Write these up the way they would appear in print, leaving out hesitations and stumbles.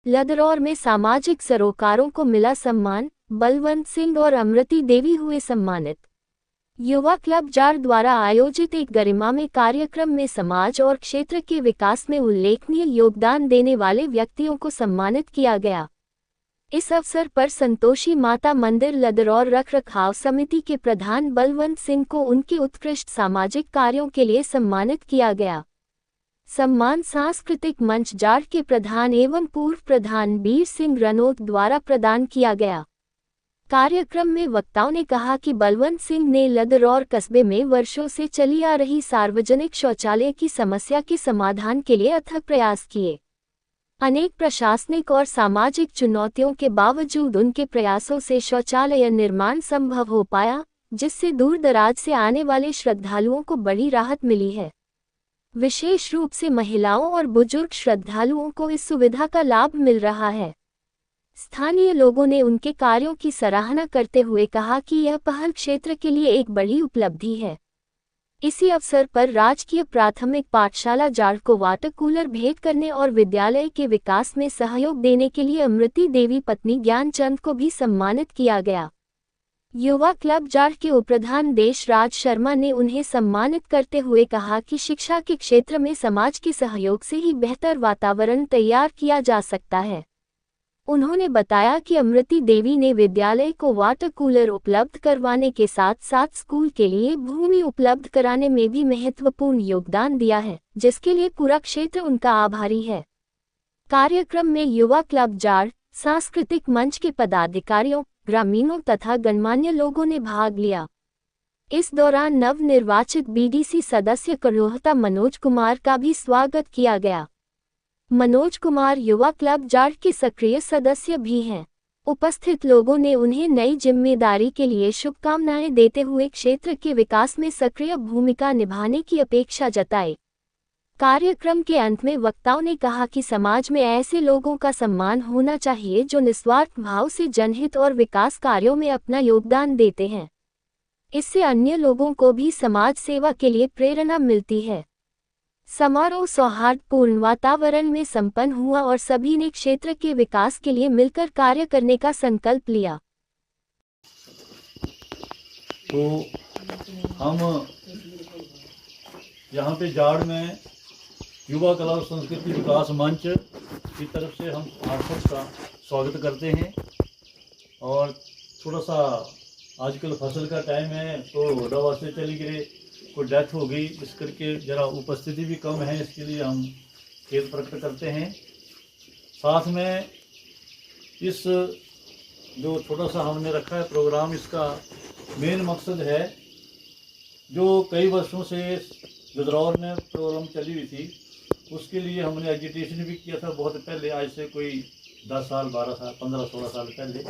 लदरौर में सामाजिक सरोकारों को मिला सम्मान, बलवंत सिंह और अमृति देवी हुए सम्मानित। युवा क्लब जाड़ द्वारा आयोजित एक गरिमामय कार्यक्रम में समाज और क्षेत्र के विकास में उल्लेखनीय योगदान देने वाले व्यक्तियों को सम्मानित किया गया। इस अवसर पर संतोषी माता मंदिर लदरौर रखरखाव समिति के प्रधान बलवंत सिंह को उनके उत्कृष्ट सामाजिक कार्यों के लिए सम्मानित किया गया। सम्मान सांस्कृतिक मंच जाड़ के प्रधान एवं पूर्व प्रधान बीर सिंह रनौत द्वारा प्रदान किया गया। कार्यक्रम में वक्ताओं ने कहा कि बलवंत सिंह ने लदरौर कस्बे में वर्षों से चली आ रही सार्वजनिक शौचालय की समस्या के समाधान के लिए अथक प्रयास किए। अनेक प्रशासनिक और सामाजिक चुनौतियों के बावजूद उनके प्रयासों से शौचालय निर्माण संभव हो पाया, जिससे दूर दराज से आने वाले श्रद्धालुओं को बड़ी राहत मिली है। विशेष रूप से महिलाओं और बुजुर्ग श्रद्धालुओं को इस सुविधा का लाभ मिल रहा है। स्थानीय लोगों ने उनके कार्यों की सराहना करते हुए कहा कि यह पहल क्षेत्र के लिए एक बड़ी उपलब्धि है। इसी अवसर पर राजकीय प्राथमिक पाठशाला जाड़ को वाटर कूलर भेंट करने और विद्यालय के विकास में सहयोग देने के लिए अमृति देवी पत्नी ज्ञानचंद को भी सम्मानित किया गया। युवा क्लब जाड़ के उपप्रधान देशराज शर्मा ने उन्हें सम्मानित करते हुए कहा कि शिक्षा के क्षेत्र में समाज के सहयोग से ही बेहतर वातावरण तैयार किया जा सकता है। उन्होंने बताया कि अमृति देवी ने विद्यालय को वाटर कूलर उपलब्ध करवाने के साथ साथ स्कूल के लिए भूमि उपलब्ध कराने में भी महत्वपूर्ण योगदान दिया है, जिसके लिए पूरा क्षेत्र उनका आभारी है। कार्यक्रम में युवा क्लब जाड़, सांस्कृतिक मंच के पदाधिकारियों, ग्रामीणों तथा गणमान्य लोगों ने भाग लिया। इस दौरान नवनिर्वाचित बीडीसी सदस्य करोहता मनोज कुमार का भी स्वागत किया गया। मनोज कुमार युवा क्लब जाड़ के सक्रिय सदस्य भी हैं। उपस्थित लोगों ने उन्हें नई जिम्मेदारी के लिए शुभकामनाएं देते हुए क्षेत्र के विकास में सक्रिय भूमिका निभाने की अपेक्षा जताई। कार्यक्रम के अंत में वक्ताओं ने कहा कि समाज में ऐसे लोगों का सम्मान होना चाहिए जो निस्वार्थ भाव से जनहित और विकास कार्यों में अपना योगदान देते हैं। इससे अन्य लोगों को भी समाज सेवा के लिए प्रेरणा मिलती है। समारोह सौहार्दपूर्ण वातावरण में संपन्न हुआ और सभी ने क्षेत्र के विकास के लिए मिलकर कार्य करने का संकल्प लिया। तो हम यहाँ पे जाड़ में युवा कला और संस्कृति विकास मंच की तरफ से हम आप सबका स्वागत करते हैं। और थोड़ा सा आजकल फसल का टाइम है तो दवा से चली गई, कोई डेथ हो गई, इस करके ज़रा उपस्थिति भी कम है, इसके लिए हम खेद प्रकट करते हैं। साथ में इस जो छोटा सा हमने रखा है प्रोग्राम, इसका मेन मकसद है जो कई वर्षों से लदरौर में प्रॉब्लम चली हुई थी, उसके लिए हमने एजिटेशन भी किया था बहुत पहले, आज से कोई 10 साल 12 साल 15-16 साल पहले।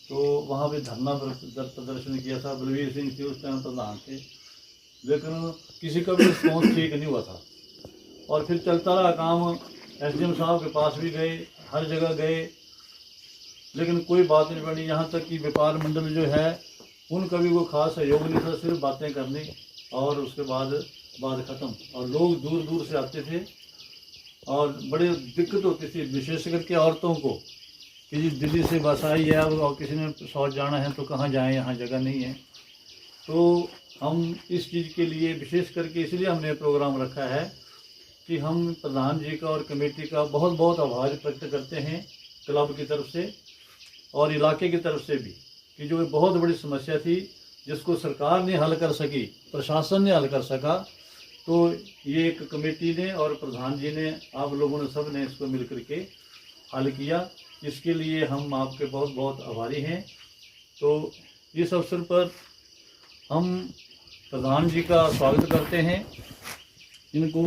तो वहाँ पे धरना प्रदर्शन किया था। बलवीर सिंह थे उस टाइम प्रधान थे, लेकिन किसी का भी रिस्पॉन्स ठीक नहीं हुआ था। और फिर चलता रहा काम, एसडीएम साहब के पास भी गए, हर जगह गए, लेकिन कोई बात नहीं बनी। यहाँ तक कि व्यापार मंडल जो है उनका भी कोई खास सहयोग नहीं था, सिर्फ बातें करनी और उसके बाद बात ख़त्म। और लोग दूर दूर से आते थे और बड़े दिक्कत होती थी, विशेष करके औरतों को, कि जी दिल्ली से बस आई है और किसी ने शौच जाना है तो कहाँ जाएं, यहाँ जगह नहीं है। तो हम इस चीज़ के लिए विशेष करके इसलिए हमने प्रोग्राम रखा है कि हम प्रधान जी का और कमेटी का बहुत बहुत आभार व्यक्त करते हैं क्लब की तरफ से और इलाके की तरफ से भी, कि जो बहुत बड़ी समस्या थी जिसको सरकार ने हल कर सकी, प्रशासन ने हल कर सका, तो ये एक कमेटी ने और प्रधान जी ने, आप लोगों ने सब ने इसको मिल करके हल किया। इसके लिए हम आपके बहुत बहुत आभारी हैं। तो इस अवसर पर हम प्रधान जी का स्वागत करते हैं। इनको